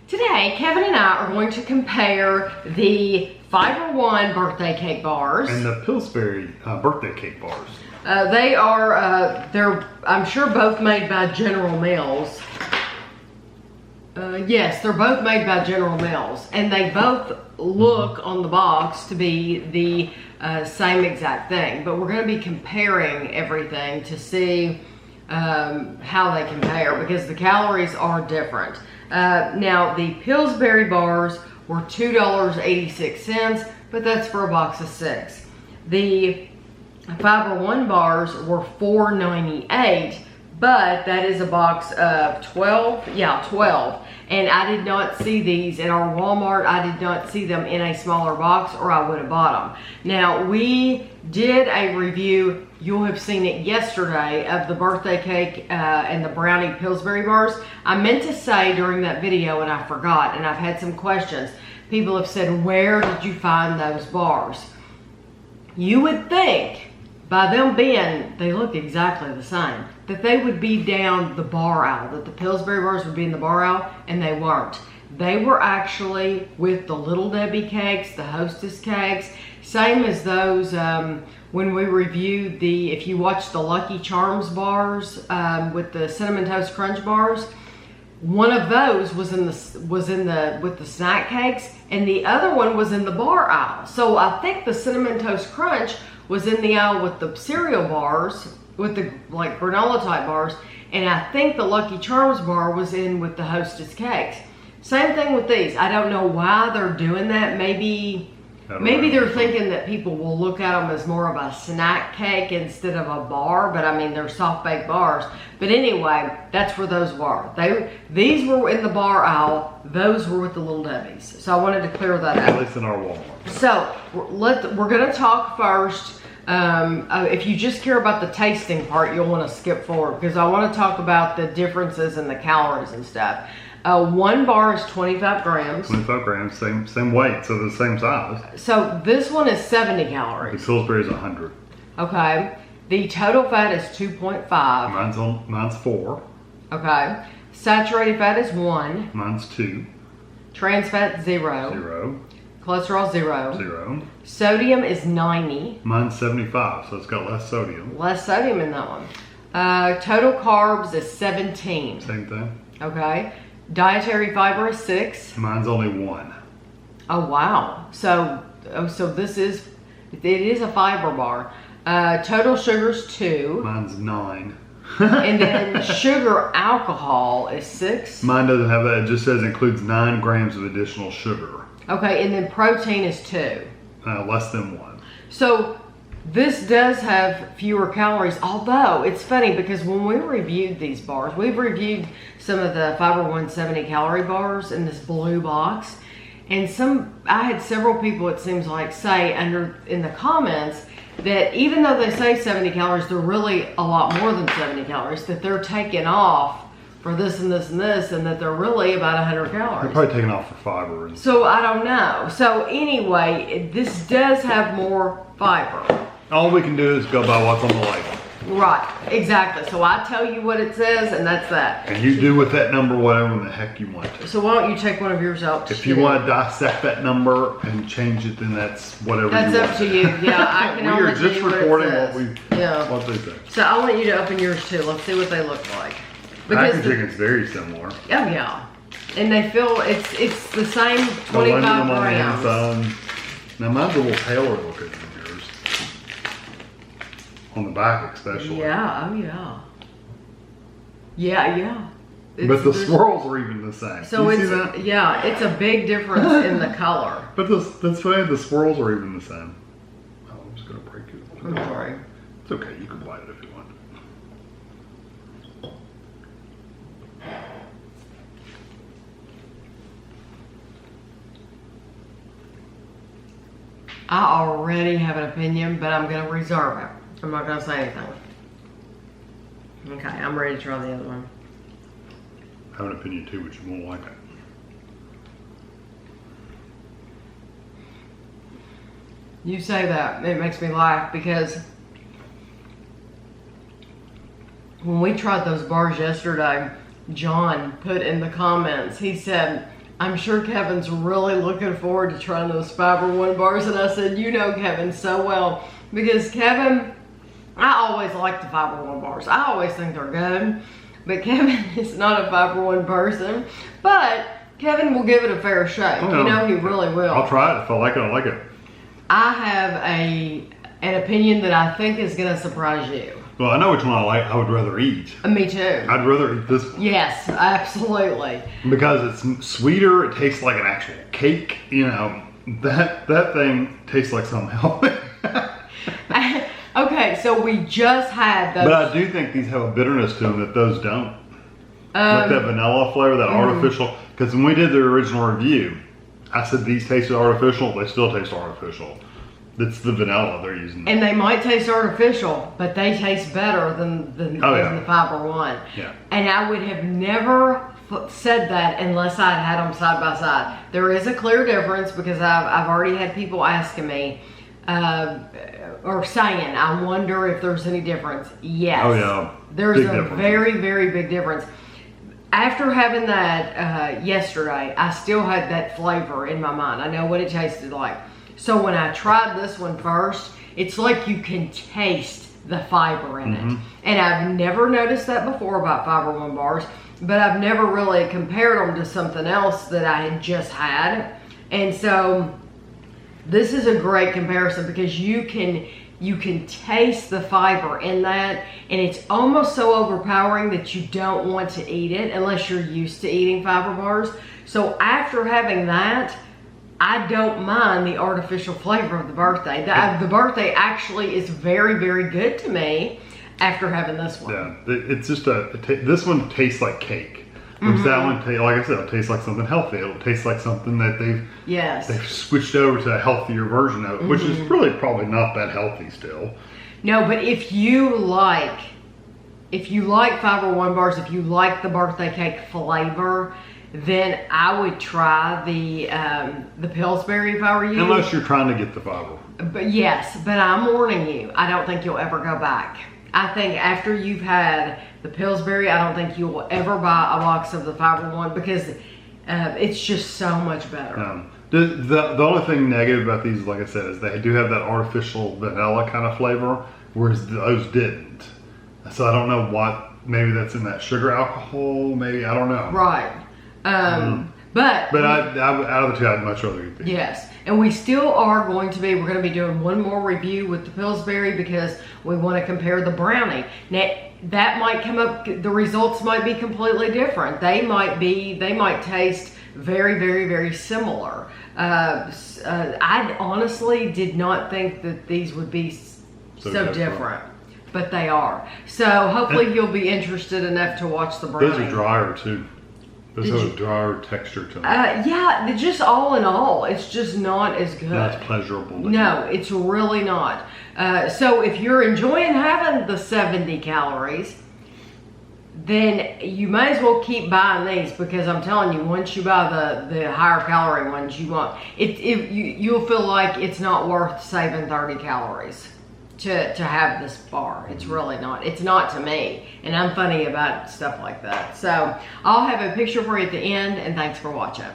Today, Kevin and I are going to compare the Fiber One birthday cake bars and the Pillsbury birthday cake bars. They are, they're, I'm sure, both made by General Mills. Yes, they're both made by General Mills, and they both look on the box to be the same exact thing. But we're going to be comparing everything to see how they compare, because the calories are different. Now, the Pillsbury bars were $2.86, but that's for a box of 6. The Fiber One bars were $4.98, but that is a box of 12. Yeah, 12. And I did not see these at our Walmart. I did not see them in a smaller box, or I would have bought them. Now, we did a review, you'll have seen it yesterday, of the birthday cake and the brownie Pillsbury bars. I meant to say during that video, and I forgot, and I've had some questions. People have said, where did you find those bars? You would think, by them being, they look exactly the same, that they would be down the bar aisle, that the Pillsbury bars would be in the bar aisle, and they weren't. They were actually with the Little Debbie cakes, the Hostess cakes, same as those when we reviewed the, if you watch the Lucky Charms bars with the Cinnamon Toast Crunch bars, one of those was with the snack cakes, and the other one was in the bar aisle. So I think the Cinnamon Toast Crunch was in the aisle with the cereal bars, with the like granola type bars, and I think the Lucky Charms bar was in with the Hostess cakes. Same thing with these. I don't know why they're doing that. Maybe they're thinking that people will look at them as more of a snack cake instead of a bar, but I mean, they're soft baked bars. But anyway, that's where those were. These were in the bar aisle, those were with the Little Debbies. So I wanted to clear that out. At least in our Walmart. So we're gonna talk first. If you just care about the tasting part, you'll want to skip forward, because I want to talk about the differences in the calories and stuff. One bar is 25 grams. 25 grams, same weight, so the same size. So this one is 70 calories. The Pillsbury is 100. Okay. The total fat is 2.5. Mine's 4. Okay. Saturated fat is 1. Mine's 2. Trans fat 0. 0. Cholesterol 0. 0. Sodium is 90. Mine's 75, so it's got less sodium. Less sodium in that one. Total carbs is 17. Same thing. Okay. Dietary fiber is 6. Mine's only 1. Oh wow. So this is, it is a fiber bar. Total sugar's 2. Mine's 9. And then sugar alcohol is 6. Mine doesn't have that. It just says includes 9 grams of additional sugar. Okay, and then protein is 2. Less than 1. So this does have fewer calories, although it's funny because when we reviewed these bars, we've reviewed some of the Fiber 170 calorie bars in this blue box, and I had several people, it seems like, say in the comments that even though they say 70 calories, they're really a lot more than 70 calories, that they're taking off for this and this and this, and that they're really about 100 calories. They're probably taking off for fiber. So I don't know. So anyway, this does have more fiber. All we can do is go by what's on the label. Right, exactly. So I tell you what it says, and that's that. And you do with that number whatever the heck you want to. So why don't you take one of yours out? If you want to dissect that number and change it, then that's whatever that's you want. That's up to you. Yeah, I can only We are just recording what they say. So I want you to open yours too. Let's see what they look like. Packaging is very similar. Oh yeah, and they feel it's the same 25 grams. Now mine's a little paler looking than yours. On the back especially. Yeah, oh yeah. Yeah. But the swirls are even the same. So you see that? Yeah, it's a big difference in the color. But that's funny, the swirls are even the same. Oh, I'm just gonna break it. I'm sorry. It's okay, you can bite it if you want. I already have an opinion, but I'm going to reserve it. I'm not going to say anything. Okay, I'm ready to try the other one. I have an opinion too, but you won't like it. You say that, it makes me laugh because when we tried those bars yesterday, John put in the comments, he said, I'm sure Kevin's really looking forward to trying those Fiber One bars. And I said, you know Kevin so well. Because Kevin, I always like the Fiber One bars. I always think they're good. But Kevin is not a Fiber One person. But Kevin will give it a fair shake. You know he really will. I'll try it. If I like it, I like it. I have an opinion that I think is going to surprise you. Well, I know which one I would rather eat. Me too. I'd rather eat this one. Yes, absolutely. Because it's sweeter, it tastes like an actual cake. You know, that thing tastes like something healthy. Okay, so we just had those. But I do think these have a bitterness to them that those don't. Like that vanilla flavor, that artificial. Because when we did the original review, I said these tasted artificial. They still taste artificial. It's the vanilla they're using. And they might taste artificial, but they taste better than the Fiber One. Yeah. And I would have never said that unless I'd had them side by side. There is a clear difference because I've already had people asking me or saying, I wonder if there's any difference. Yes. Oh yeah. There's a very, very big difference. After having that yesterday, I still had that flavor in my mind. I know what it tasted like. So when I tried this one first, it's like you can taste the fiber in it. And I've never noticed that before about Fiber One bars, but I've never really compared them to something else that I had just had. And so this is a great comparison because you can taste the fiber in that, and it's almost so overpowering that you don't want to eat it unless you're used to eating fiber bars. So after having that, I don't mind the artificial flavor of the birthday. The birthday actually is very, very good to me after having this one. Yeah, it's just this one tastes like cake. Which that one, like I said, it'll taste like something healthy. It'll taste like something that they've switched over to a healthier version of it, which is really probably not that healthy still. No, but if you like Fiber One bars, if you like the birthday cake flavor, then I would try the Pillsbury if I were you. Unless you're trying to get the fiber. But yes, but I'm warning you, I don't think you'll ever go back. I think after you've had the Pillsbury, I don't think you will ever buy a box of the Fiber One because it's just so much better. The only thing negative about these, like I said, is they do have that artificial vanilla kind of flavor, whereas those didn't. So I don't know what, maybe that's in that sugar alcohol, maybe, I don't know. Right. But out of the two, I'd much rather eat these. Yes, and we still are we're going to be doing one more review with the Pillsbury because we want to compare the brownie. Now, that might come up, the results might be completely different. They might taste very, very, very similar. I honestly did not think that these would be so different. But they are. So hopefully you'll be interested enough to watch the brownie. Those are drier too. Those have a drier texture to them. Yeah, just all in all, it's just not as good. Not as pleasurable. No, it's really not. So if you're enjoying having the 70 calories, then you may as well keep buying these because I'm telling you, once you buy the higher calorie ones, you'll feel like it's not worth saving 30 calories. To have this bar. It's really not. It's not to me. And I'm funny about stuff like that. So I'll have a picture for you at the end, and thanks for watching.